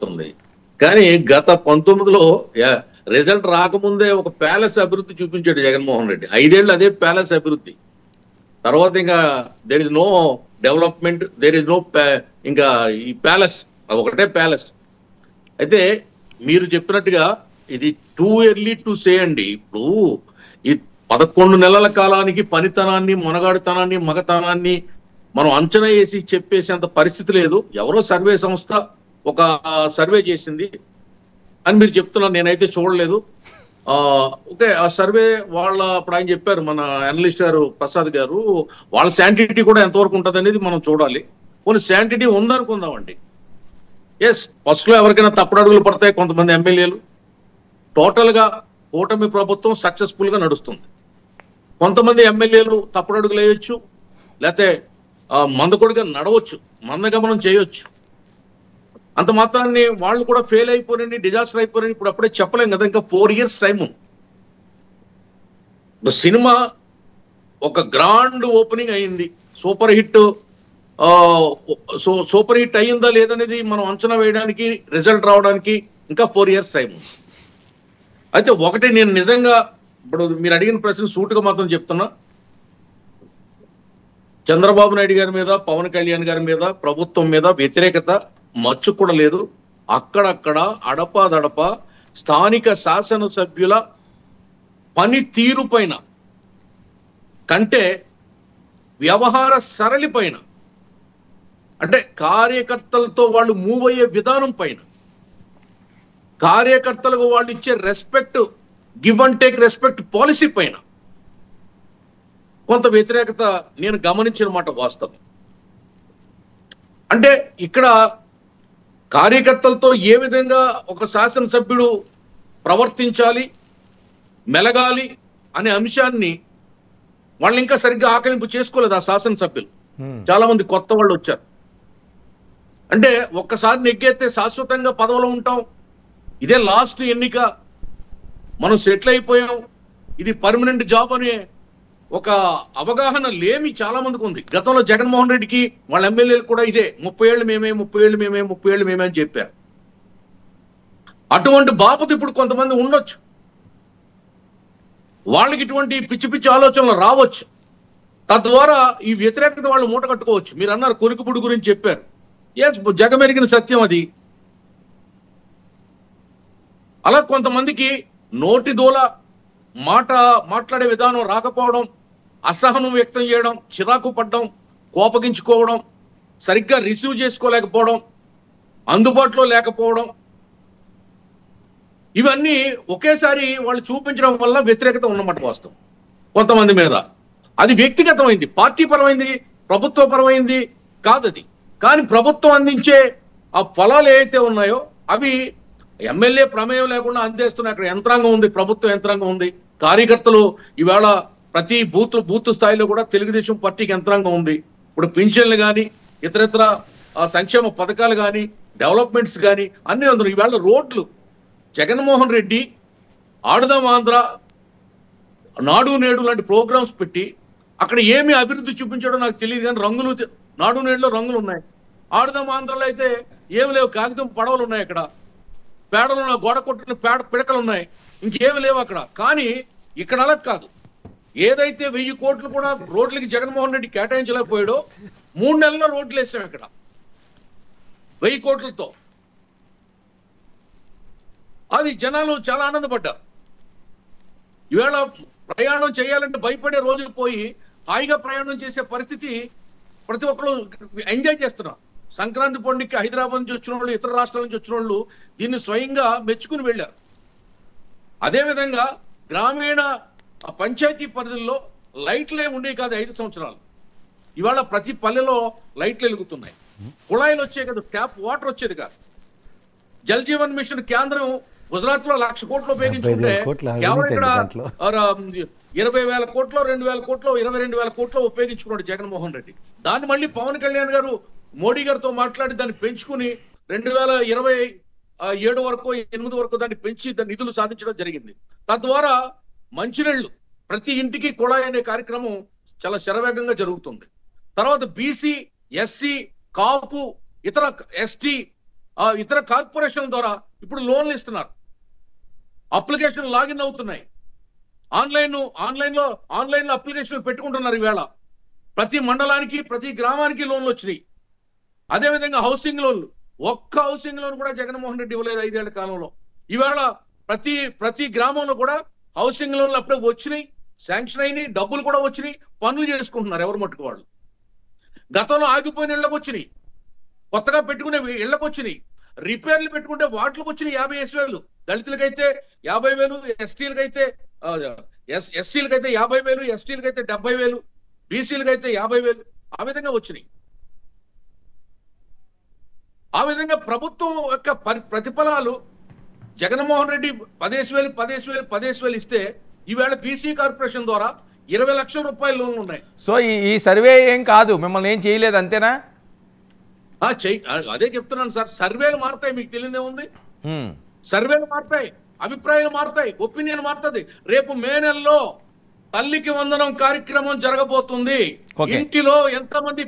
ఉంది. కానీ గత 19లో రిజల్ట్ రాకముందే ఒక ప్యాలెస్ అభివృద్ధి చూపించాడు జగన్మోహన్ రెడ్డి. 5 ఏళ్ళు అదే ప్యాలెస్ అభివృద్ధి. తర్వాత ఇంకా there is no development, there is no ఇంకా ఈ ప్యాలెస్ ఒకటే ప్యాలెస్. అయితే మీరు చెప్పినట్టుగా ఇది టూ ఎర్లీ టు సే అండి. ఇప్పుడు ఈ 11 నెలల కాలానికి పనితనాన్ని, మొనగాడితనాన్ని, మగతనాన్ని మనం అంచనా వేసి చెప్పేసేంత పరిస్థితి లేదు. ఎవరో సర్వే సంస్థ ఒక సర్వే చేసింది అని మీరు చెప్తున్నారు, నేనైతే చూడలేదు. ఓకే, ఆ సర్వే వాళ్ళ ఇప్పుడు ఆయన చెప్పారు, మన అనలిస్ట్ గారు ప్రసాద్ గారు, వాళ్ళ శాంటిటీ కూడా ఎంతవరకు ఉంటుంది అనేది మనం చూడాలి. కొన్ని శాంటిటీ ఉందనుకుందామండి. ఎస్, ఫస్ట్ లో ఎవరికైనా తప్పుడడుగులు పడతాయి కొంతమంది ఎమ్మెల్యేలు. టోటల్ గా కూటమి ప్రభుత్వం సక్సెస్ఫుల్ గా నడుస్తుంది. కొంతమంది ఎమ్మెల్యేలు తప్పుడడుగులు వేయొచ్చు, లేకపోతే మందకొడిగా నడవచ్చు, మందగమనం చేయొచ్చు. అంత మాత్రాన్ని వాళ్ళు కూడా ఫెయిల్ అయిపోయినండి, డిజాస్టర్ అయిపోయినండి ఇప్పుడు అప్పుడే చెప్పలేం కదా. ఇంకా 4 years టైం ఉంది. సినిమా ఒక గ్రాండ్ ఓపెనింగ్ అయింది, సూపర్ హిట్. సూపర్ హిట్ అయ్యిందా లేదనేది మనం అంచనా వేయడానికి, రిజల్ట్ రావడానికి ఇంకా 4 years టైం ఉంది. అయితే ఒకటి నేను నిజంగా ఇప్పుడు మీరు అడిగిన ప్రశ్న సూటుగా మాత్రం చెప్తున్నా, చంద్రబాబు నాయుడు గారి మీద, పవన్ కళ్యాణ్ గారి మీద, ప్రభుత్వం మీద వ్యతిరేకత మచ్చు కూడా లేదు. అక్కడక్కడ అడపాదడప స్థానిక శాసనసభ్యుల పని తీరు పైన కంటే వ్యవహార సరళి పైన, అంటే కార్యకర్తలతో వాళ్ళు మూవ్ అయ్యే విధానం పైన, కార్యకర్తలకు వాళ్ళు ఇచ్చే respect, give and take respect policy పైన కొంత వ్యతిరేకత నేను గమనించిన మాట వాస్తవం. అంటే ఇక్కడ కార్యకర్తలతో ఏ విధంగా ఒక శాసనసభ్యుడు ప్రవర్తించాలి, మెలగాలి అనే అంశాన్ని వాళ్ళు ఇంకా సరిగ్గా ఆకలింపు చేసుకోలేదు ఆ శాసనసభ్యులు. చాలా మంది కొత్త వాళ్ళు వచ్చారు. అంటే ఒక్కసారి నెగ్గేస్తే శాశ్వతంగా పదవిలో ఉంటాం, ఇదే లాస్ట్ ఎన్నిక, మనం సెటిల్ అయిపోయాం, ఇది పర్మనెంట్ జాబ్ అనే ఒక అవగాహన లేమి చాలా మందికి ఉంది. గతంలో జగన్మోహన్ రెడ్డికి వాళ్ళ ఎమ్మెల్యేలు కూడా ఇదే 30 ఏళ్ళు మేమే, 30 ఏళ్ళు మేమే, 30 ఏళ్ళు మేమే అని చెప్పారు. అటువంటి బాపత ఇప్పుడు కొంతమంది ఉండొచ్చు, వాళ్ళకి ఇటువంటి పిచ్చి పిచ్చి ఆలోచనలు రావచ్చు. తద్వారా ఈ వ్యతిరేకత వాళ్ళు మూట కట్టుకోవచ్చు. మీరు అన్నారు కొరికుపుడు గురించి చెప్పారు. ఎస్, జగమెరిగిన సత్యం అది. అలా కొంతమందికి నోటి దూల మాట్లాడే విధానం రాకపోవడం, అసహనం వ్యక్తం చేయడం, చిరాకు పడడం, కోపగించుకోవడం, సరిగ్గా రిసీవ్ చేసుకోలేకపోవడం, అందుబాటులో లేకపోవడం, ఇవన్నీ ఒకేసారి వాళ్ళు చూపించడం వల్ల వ్యతిరేకత ఉన్నమాట వాస్తవం కొంతమంది మీద. అది వ్యక్తిగతమైంది, పార్టీ పరమైంది, ప్రభుత్వ పరమైంది కాదు అది. కానీ ప్రభుత్వం అందించే ఆ ఫలాలు ఏవైతే ఉన్నాయో అవి ఎమ్మెల్యే ప్రమేయం లేకుండా అందేస్తున్న అక్కడ యంత్రాంగం ఉంది, ప్రభుత్వ యంత్రాంగం ఉంది. కార్యకర్తలు ఈవేళ ప్రతి బూత్ స్థాయిలో కూడా తెలుగుదేశం పార్టీకి యంత్రాంగం ఉంది. ఇప్పుడు పింఛన్లు కానీ, ఇతరత్ర సంక్షేమ పథకాలు కానీ, డెవలప్మెంట్స్ కానీ అన్ని అందరూ. ఈవేళ రోడ్లు జగన్మోహన్ రెడ్డి ఆడుదాం ఆంధ్ర, నాడు నేడు లాంటి ప్రోగ్రామ్స్ పెట్టి అక్కడ ఏమి అభివృద్ధి చూపించాడో నాకు తెలియదు. కానీ రంగులు, నాడు నేడులో రంగులు ఉన్నాయి. ఆడుదాం ఆంధ్రలో అయితే ఏమి లేవు, కాగితం పడవలు ఉన్నాయి, అక్కడ పేడలు ఉన్నాయి, గోడ కొట్టిన పిడకలు ఉన్నాయి, ఇంకేమి లేవు అక్కడ. కానీ ఇక్కడ అలా కాదు. ఏదైతే 1000 కోట్లు కూడా రోడ్లకి జగన్మోహన్ రెడ్డి కేటాయించలేకపోయాడో 3 నెలల్లో రోడ్లు వేసాం ఇక్కడ 1000 కోట్లతో. అది జనాలు చాలా ఆనందపడ్డారు. ఈవేళ ప్రయాణం చేయాలంటే భయపడే రోజులు పోయి హాయిగా ప్రయాణం చేసే పరిస్థితి ప్రతి ఒక్కరు ఎంజాయ్ చేస్తున్నారు. సంక్రాంతి పండుగకి హైదరాబాద్ నుంచి వచ్చిన వాళ్ళు, ఇతర రాష్ట్రాల నుంచి వచ్చిన వాళ్ళు దీన్ని స్వయంగా మెచ్చుకుని వెళ్ళారు. అదేవిధంగా గ్రామీణ పంచాయతీ పరిధుల్లో లైట్లే ఉండేవి కాదు 5 సంవత్సరాలు. ఇవాళ ప్రతి పల్లెలో లైట్లు వెలుగుతున్నాయి, కుళాయిలు వచ్చాయి కదా, ట్యాప్ వాటర్ వచ్చేది కాదు. జల్ జీవన్ మిషన్ కేంద్రం గుజరాత్ లో 1,00,000 కోట్లు ఉపయోగించుకుంటే కేవలం ఇక్కడ 20,000 కోట్లు, 2,000 కోట్లు, 22,000 కోట్లు ఉపయోగించుకున్నాడు జగన్మోహన్ రెడ్డి. దాన్ని మళ్ళీ పవన్ కళ్యాణ్ గారు మోడీ గారితో మాట్లాడి దాన్ని పెంచుకుని 2027 వరకు, 8 వరకు దాన్ని పెంచి దాని నిధులు సాధించడం జరిగింది. తద్వారా మంచినీళ్లు ప్రతి ఇంటికి కుళాయి అనే కార్యక్రమం చాలా శరవేగంగా జరుగుతుంది. తర్వాత బీసీ, ఎస్సీ, కాపు, ఇతర ఎస్టీ ఇతర కార్పొరేషన్ల ద్వారా ఇప్పుడు లోన్లు ఇస్తున్నారు. అప్లికేషన్ లాగిన్ అవుతున్నాయి. ఆన్లైన్లో అప్లికేషన్ పెట్టుకుంటున్నారు. ఈవేళ ప్రతి మండలానికి ప్రతి గ్రామానికి లోన్లు వచ్చినాయి. అదేవిధంగా హౌసింగ్ లోన్లు, ఒక్క హౌసింగ్ లోన్ కూడా జగన్మోహన్ రెడ్డి ఇవ్వలేదు 5 ఏళ్ల కాలంలో. ఈవేళ ప్రతి గ్రామంలో కూడా హౌసింగ్ లోన్లు అప్పుడే వచ్చినాయి, శాంక్షన్ అయినాయి, డబ్బులు కూడా వచ్చినాయి, పనులు చేసుకుంటున్నారు ఎవరు మట్టుకు వాళ్ళు. గతంలో ఆగిపోయిన ఇళ్లకు వచ్చినాయి, కొత్తగా పెట్టుకునే ఇళ్లకు వచ్చినాయి, రిపేర్లు పెట్టుకుంటే వాటికి వచ్చినాయి 50,000. దళితులకైతే 50,000, ఎస్సీలకైతే 50,000, ఎస్టీలకైతే 70,000, బీసీలకైతే 50,000. ఆ విధంగా వచ్చినాయి. ఆ విధంగా ప్రభుత్వం యొక్క ప్రతిఫలాలు జగన్మోహన్ రెడ్డి 15,000 ఇస్తే ఈవేళ బీసీ కార్పొరేషన్ ద్వారా 20 లక్షల రూపాయల లోన్లు ఉన్నాయి. సో ఈ సర్వే ఏం కాదు, మిమ్మల్ని ఏం చేయలేదు అంతేనా? అదే చెప్తున్నాను సార్. సర్వేలు మారుతాయి, మీకు తెలియదే ఉంది. సర్వేలు మారుతాయి, అభిప్రాయాలు మారుతాయి, ఒపీనియన్ మారుతుంది. రేపు మే నెలలో తల్లికి వందనం కార్యక్రమం జరగబోతుంది. ఇంటిలో ఎంతమంది